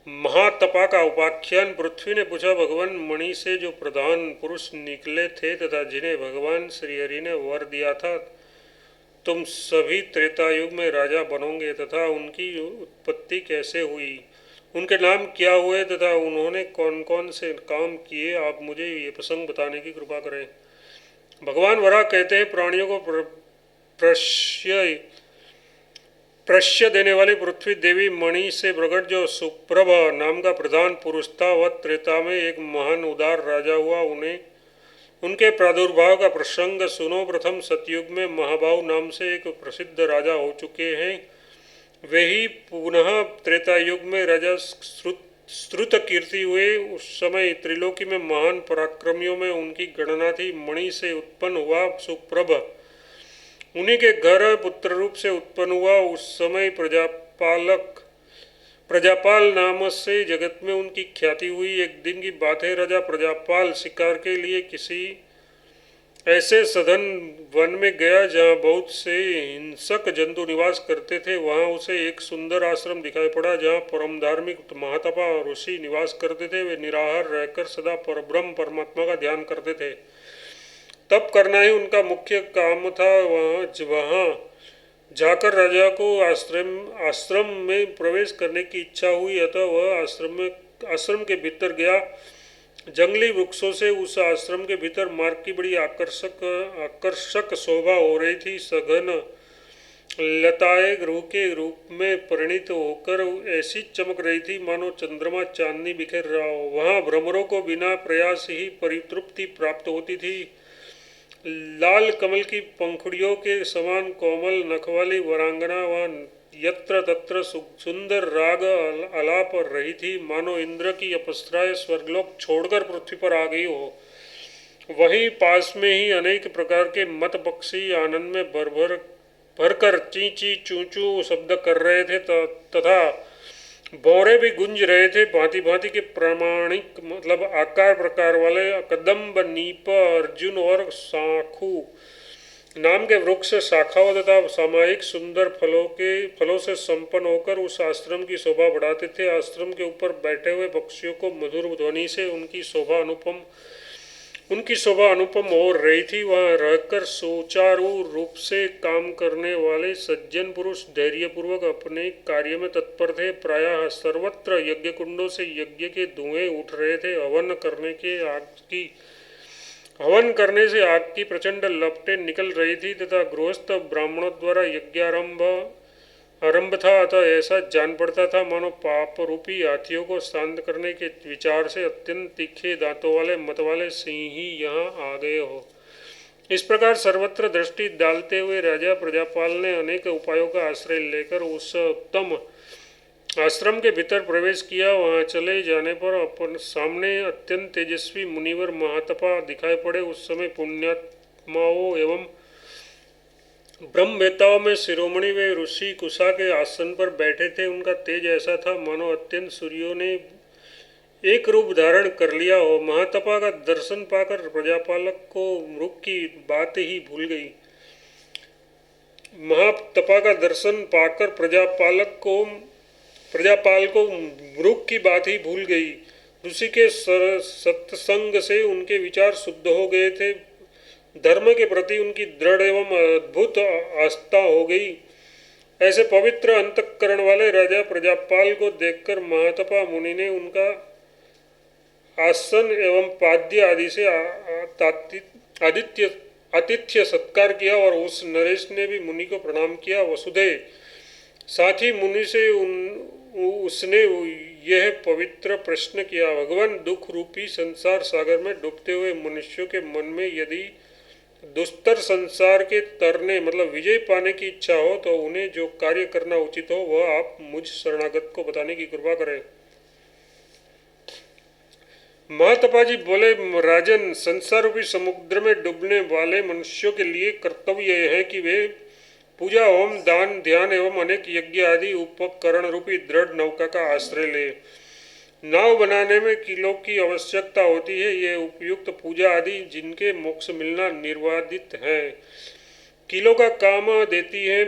महातपा का उपाख्यान। पृथ्वी ने पूछा, भगवान मणि से जो प्रधान पुरुष निकले थे तथा जिन्हें भगवान श्रीहरि ने वर दिया था, तुम सभी त्रेता युग में राजा बनोगे, तथा उनकी उत्पत्ति कैसे हुई, उनके नाम क्या हुए तथा उन्होंने कौन कौन से काम किए, आप मुझे ये प्रसंग बताने की कृपा करें। भगवान वराह कहते हैं, प्राणियों को प्रश्य प्रश्य देने वाली पृथ्वी देवी मणि से प्रकट जो सुप्रभ नाम का प्रधान पुरुष था, वह त्रेता में एक महान उदार राजा हुआ। उन्हें उनके प्रादुर्भाव का प्रसंग सुनो। प्रथम सतयुग में महाबाहु नाम से एक प्रसिद्ध राजा हो चुके हैं। वे ही पुनः त्रेता युग में राजा श्रुत कीर्ति हुए। उस समय त्रिलोकी में महान पराक्रमियों में उनकी गणना थी। मणि से उत्पन्न हुआ सुप्रभ उन्हीं के घर पुत्र रूप से उत्पन्न हुआ। उस समय प्रजापाल नाम से जगत में उनकी ख्याति हुई। एक दिन की बात है, राजा प्रजापाल शिकार के लिए किसी ऐसे सघन वन में गया जहाँ बहुत से हिंसक जंतु निवास करते थे। वहाँ उसे एक सुंदर आश्रम दिखाई पड़ा जहाँ परम धार्मिक महातपा ऋषि निवास करते थे। वे निराहार रहकर सदा परब्रह्म परमात्मा का ध्यान करते थे। तप करना ही उनका मुख्य काम था। वहाँ जाकर राजा को आश्रम में प्रवेश करने की इच्छा हुई, अतः वह आश्रम के भीतर गया। जंगली वृक्षों से उस आश्रम के भीतर मार्ग की बड़ी आकर्षक शोभा हो रही थी। सघन लताएं ग्रह के रूप में परिणित होकर ऐसी चमक रही थी मानो चंद्रमा चांदनी बिखेर रहा हो। वहाँ भ्रमरों को बिना प्रयास ही परितृप्ति प्राप्त होती थी। लाल कमल की पंखुड़ियों के समान कोमल नख वाली वरांगना वहाँ यत्र तत्र सुंदर राग आलाप रही थी, मानो इंद्र की अप्सराएं स्वर्गलोक छोड़कर पृथ्वी पर आ गई हो। वहीं पास में ही अनेक प्रकार के मत पक्षी आनंद में भरकर ची ची चू चू शब्द कर रहे थे तथा भौरे भी गुंज रहे थे। भांति भांति के प्रामाणिक मतलब आकार प्रकार वाले कदम्ब, नीप, अर्जुन और साखू नाम के वृक्ष शाखाओं तथा सामायिक सुंदर फलों से संपन्न होकर उस आश्रम की शोभा बढ़ाते थे। आश्रम के ऊपर बैठे हुए पक्षियों को मधुर ध्वनि से उनकी शोभा अनुपम हो रही थी। वहाँ रहकर सुचारू रूप से काम करने वाले सज्जन पुरुष धैर्यपूर्वक अपने कार्य में तत्पर थे। प्रायः सर्वत्र यज्ञ कुंडों से यज्ञ के धुएं उठ रहे थे। हवन करने से आग की प्रचंड लपटें निकल रही थी तथा गृहस्थ ब्राह्मणों द्वारा आरंभ था। अतः ऐसा जान पड़ता था मानो पाप रूपी हाथियों को शांत करने के विचार से अत्यंत तीखे दांतों वाले मत वाले सिंह ही यहाँ आ गए हो। इस प्रकार सर्वत्र दृष्टि डालते हुए राजा प्रजापाल ने अनेक उपायों का आश्रय लेकर उस उत्तम आश्रम के भीतर प्रवेश किया। वहां चले जाने पर अपन सामने अत्यंत तेजस्वी मुनिवर महातपा दिखाई पड़े। उस समय पुण्यात्माओं एवं ब्रह्मवेताओं में शिरोमणि वे ऋषि कुशा के आसन पर बैठे थे। उनका तेज ऐसा था मानो अत्यंत सूर्यों ने एक रूप धारण कर लिया हो। महातपा का दर्शन पाकर प्रजापालक को मृग की बात ही भूल गई। महातपा का दर्शन पाकर प्रजापाल को मृग की बात ही भूल गई। ऋषि के सत्संग से उनके विचार शुद्ध हो गए थे। धर्म के प्रति उनकी दृढ़ एवं अद्भुत आस्था हो गई। ऐसे पवित्र अंतःकरण वाले राजा प्रजापाल को देखकर महातपा मुनि ने उनका आसन एवं पाद्य आदि से आतिथ्य सत्कार किया और उस नरेश ने भी मुनि को प्रणाम किया। वसुधे साथ ही मुनि से उसने यह पवित्र प्रश्न किया, भगवान दुख रूपी संसार सागर में डूबते हुए मनुष्यों के मन में यदि दुस्तर संसार के तरने मतलब विजय पाने की इच्छा हो तो उन्हें जो कार्य करना उचित हो वह आप मुझ शरणागत को बताने की कृपा करें। महातपा जी बोले, राजन, संसार रूपी समुद्र में डूबने वाले मनुष्यों के लिए कर्तव्य यह है कि वे पूजा, होम, दान, ध्यान एवं अनेक यज्ञ आदि उपकरण रूपी दृढ़ नौका का आश्रय ले। नाव बनाने में किलों की आवश्यकता होती है। ये उपयुक्त पूजा आदि जिनके मोक्ष मिलना निर्वादित है, किलों का काम देती है।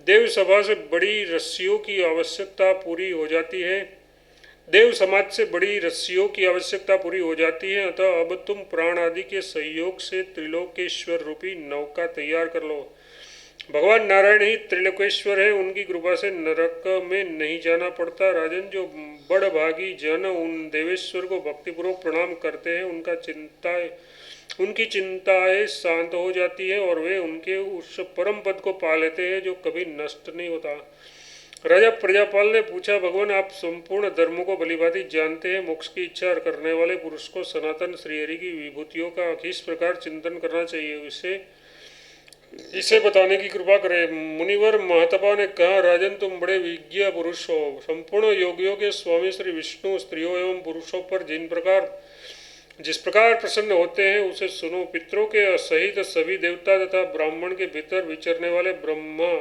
देव सभा से बड़ी रस्सियों की आवश्यकता पूरी हो जाती है। देव समाज से बड़ी रस्सियों की आवश्यकता पूरी हो जाती है, अतः अब तुम प्राण आदि के सहयोग से त्रिलोकेश्वर रूपी नौका तैयार कर लो। भगवान नारायण ही त्रिलोकेश्वर है, उनकी कृपा से नरक में नहीं जाना पड़ता। राजन, जो बड़भागी जन उन देवेश्वर को भक्तिपूर्वक प्रणाम करते हैं उनकी चिंताएं शांत हो जाती है और वे उनके उस परम पद को पा लेते हैं जो कभी नष्ट नहीं होता। राजा प्रजापाल ने पूछा, भगवान आप संपूर्ण धर्मों को भलीभांति जानते हैं, मोक्ष की इच्छा करने वाले पुरुष को सनातन श्रीहरि की विभूतियों का किस प्रकार चिंतन करना चाहिए, इसे बताने की कृपा करें। मुनिवर महतपा ने कहा, राजन तुम बड़े विज्ञ पुरुष हो। संपूर्ण योगियों के स्वामी श्री विष्णु स्त्रियों एवं पुरुषों पर जिस प्रकार प्रसन्न होते हैं उसे सुनो। पितरों के सहित सभी देवता तथा ब्राह्मण के भीतर विचरने वाले ब्रह्मा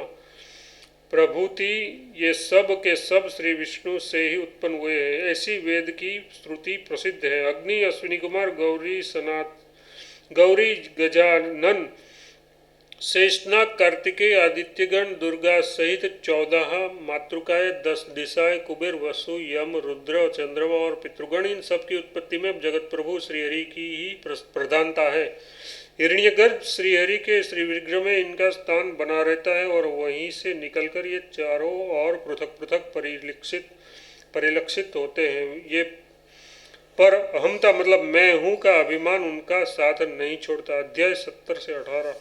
प्रभूति ये सब के सब श्री विष्णु से ही उत्पन्न हुए हैं, ऐसी वेद की श्रुति प्रसिद्ध है। अग्नि, अश्विनी कुमार, गौरी, गजानन, शेषनाग, कार्तिकेय, आदित्यगण, दुर्गा सहित 14 मातृकाएं, 10 दिशाएं, कुबेर, वसु, यम, रुद्र, चंद्रमा और पितृगण, इन सब की उत्पत्ति में जगत प्रभु श्रीहरि की ही प्रधानता है। हिरण्यगर्भ श्रीहरि के श्री विग्रह में इनका स्थान बना रहता है और वहीं से निकलकर ये चारों और पृथक पृथक परिलक्षित होते हैं। ये पर अहमता मतलब मैं हूँ का अभिमान उनका साथ नहीं छोड़ता। अध्याय 70 से 18।